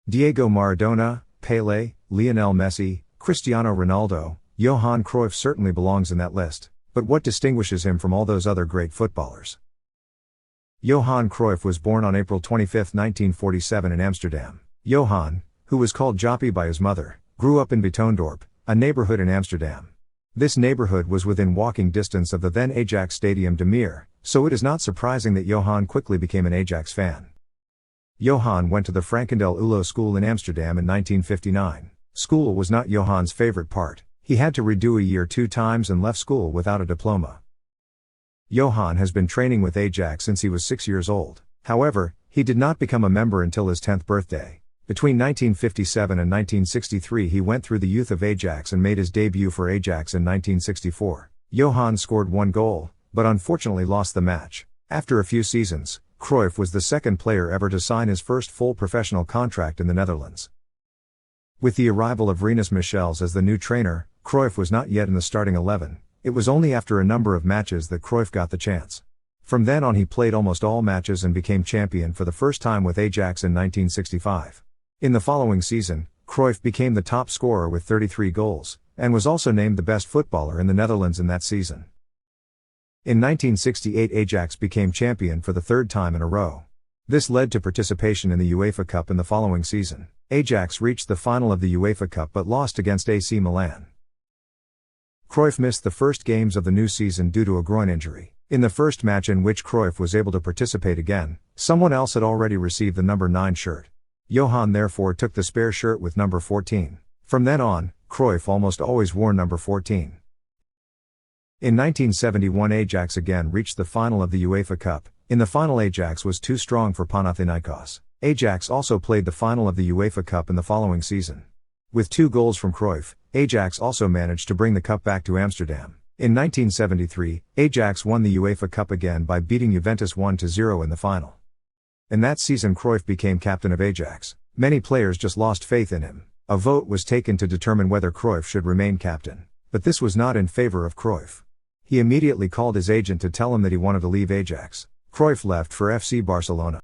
Diego Maradona, Pelé, Lionel Messi, Cristiano Ronaldo, Johan Cruijff certainly belongs in that list, but what distinguishes him from all those other great footballers? Johan Cruijff was born on April 25, 1947 in Amsterdam. Johan, who was called Joppie by his mother, grew up in Betoondorp, a neighborhood in Amsterdam. This neighborhood was within walking distance of the then Ajax Stadium de Meer, so it is not surprising that Johan quickly became an Ajax fan. Johan went to the Frankendel Ulo school in Amsterdam in 1959. School was not Johan's favorite part. He had to redo a year 2 times and left school without a diploma. Johan has been training with Ajax since he was 6 years old. However, he did not become a member until his 10th birthday. Between 1957 and 1963 he went through the youth of Ajax and made his debut for Ajax in 1964. Johan scored 1 goal, but unfortunately lost the match. After a few seasons, Cruijff was the second player ever to sign his first full professional contract in the Netherlands. With the arrival of Rinus Michels as the new trainer, Cruijff was not yet in the starting 11. It was only after a number of matches that Cruijff got the chance. From then on he played almost all matches and became champion for the first time with Ajax in 1965. In the following season, Cruijff became the top scorer with 33 goals, and was also named the best footballer in the Netherlands in that season. In 1968 Ajax became champion for the 3rd time in a row. This led to participation in the UEFA Cup in the following season. Ajax reached the final of the UEFA Cup but lost against AC Milan. Cruijff missed the first games of the new season due to a groin injury. In the first match in which Cruijff was able to participate again, someone else had already received the number 9 shirt. Johan therefore took the spare shirt with number 14. From then on, Cruijff almost always wore number 14. In 1971 Ajax again reached the final of the UEFA Cup. In the final Ajax was too strong for Panathinaikos. Ajax also played the final of the UEFA Cup in the following season. With 2 goals from Cruijff, Ajax also managed to bring the cup back to Amsterdam. In 1973, Ajax won the UEFA Cup again by beating Juventus 1-0 in the final. In that season Cruijff became captain of Ajax. Many players just lost faith in him. A vote was taken to determine whether Cruijff should remain captain. But this was not in favor of Cruijff. He immediately called his agent to tell him that he wanted to leave Ajax. Cruijff left for FC Barcelona.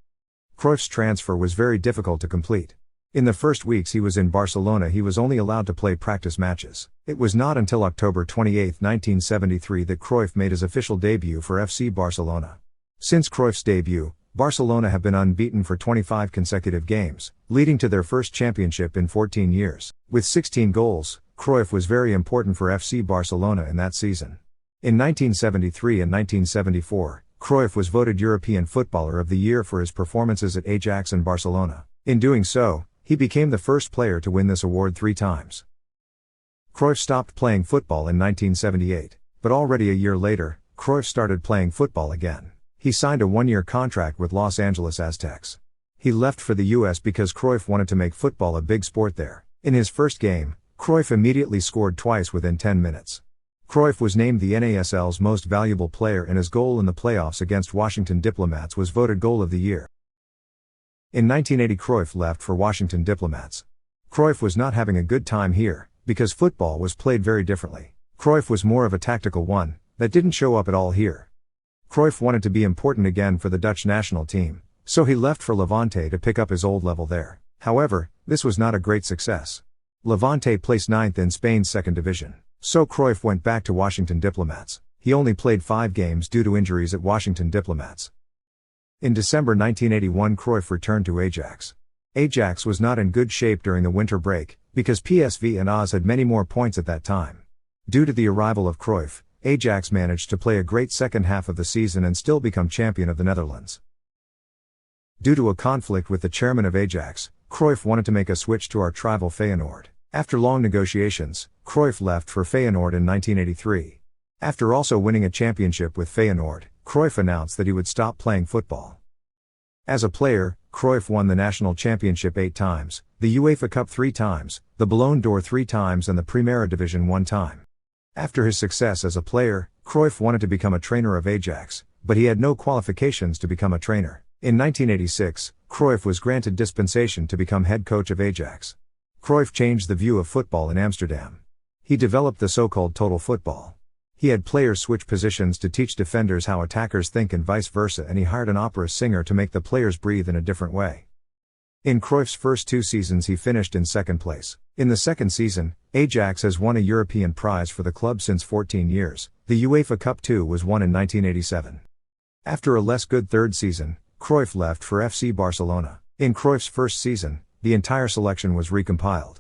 Cruyff's transfer was very difficult to complete. In the first weeks he was in Barcelona he was only allowed to play practice matches. It was not until October 28, 1973 that Cruijff made his official debut for FC Barcelona. Since Cruyff's debut, Barcelona have been unbeaten for 25 consecutive games, leading to their first championship in 14 years. With 16 goals, Cruijff was very important for FC Barcelona in that season. In 1973 and 1974, Cruijff was voted European Footballer of the Year for his performances at Ajax and Barcelona. In doing so, he became the first player to win this award 3 times. Cruijff stopped playing football in 1978, but already a year later, Cruijff started playing football again. He signed a 1-year contract with Los Angeles Aztecs. He left for the US because Cruijff wanted to make football a big sport there. In his first game, Cruijff immediately scored twice within 10 minutes. Cruijff was named the NASL's most valuable player and his goal in the playoffs against Washington Diplomats was voted Goal of the Year. In 1980 Cruijff left for Washington Diplomats. Cruijff was not having a good time here, because football was played very differently. Cruijff was more of a tactical one, that didn't show up at all here. Cruijff wanted to be important again for the Dutch national team, so he left for Levante to pick up his old level there. However, this was not a great success. Levante placed 9th in Spain's 2nd division. So Cruijff went back to Washington Diplomats. He only played 5 games due to injuries at Washington Diplomats. In December 1981 Cruijff returned to Ajax. Ajax was not in good shape during the winter break, because PSV and AZ had many more points at that time. Due to the arrival of Cruijff, Ajax managed to play a great second half of the season and still become champion of the Netherlands. Due to a conflict with the chairman of Ajax, Cruijff wanted to make a switch to our rival Feyenoord. After long negotiations, Cruijff left for Feyenoord in 1983. After also winning a championship with Feyenoord, Cruijff announced that he would stop playing football. As a player, Cruijff won the national championship 8 times, the UEFA Cup 3 times, the Ballon d'Or 3 times and the Primera Division 1 time. After his success as a player, Cruijff wanted to become a trainer of Ajax, but he had no qualifications to become a trainer. In 1986, Cruijff was granted dispensation to become head coach of Ajax. Cruijff changed the view of football in Amsterdam. He developed the so-called total football. He had players switch positions to teach defenders how attackers think and vice versa, and he hired an opera singer to make the players breathe in a different way. In Cruyff's first 2 seasons he finished in second place. In the second season, Ajax has won a European prize for the club since 14 years, the UEFA Cup II was won in 1987. After a less good third season, Cruyff left for FC Barcelona. In Cruyff's first season, the entire selection was recompiled.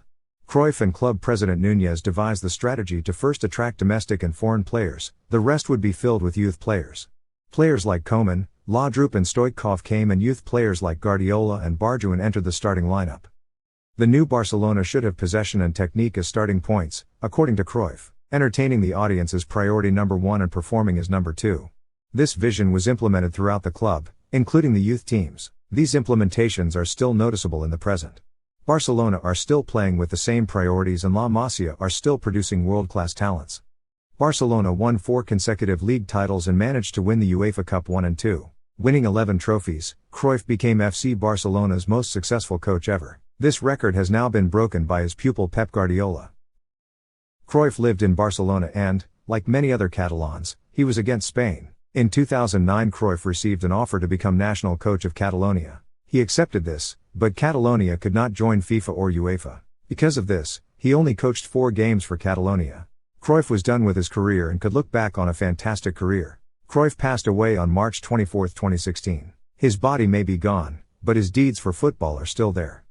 Cruyff and club president Núñez devised the strategy to first attract domestic and foreign players, the rest would be filled with youth players. Players like Koeman, Laudrup and Stoichkov came and youth players like Guardiola and Barjuan entered the starting lineup. The new Barcelona should have possession and technique as starting points, according to Cruyff. Entertaining the audience is priority number 1 and performing is number 2. This vision was implemented throughout the club, including the youth teams. These implementations are still noticeable in the present. Barcelona are still playing with the same priorities and La Masia are still producing world-class talents. Barcelona won 4 consecutive league titles and managed to win the UEFA Cup 1 and 2. Winning 11 trophies, Cruyff became FC Barcelona's most successful coach ever. This record has now been broken by his pupil Pep Guardiola. Cruyff lived in Barcelona and, like many other Catalans, he was against Spain. In 2009 Cruyff received an offer to become national coach of Catalonia. He accepted this, but Catalonia could not join FIFA or UEFA. Because of this, he only coached 4 games for Catalonia. Cruyff was done with his career and could look back on a fantastic career. Cruyff passed away on March 24, 2016. His body may be gone, but his deeds for football are still there.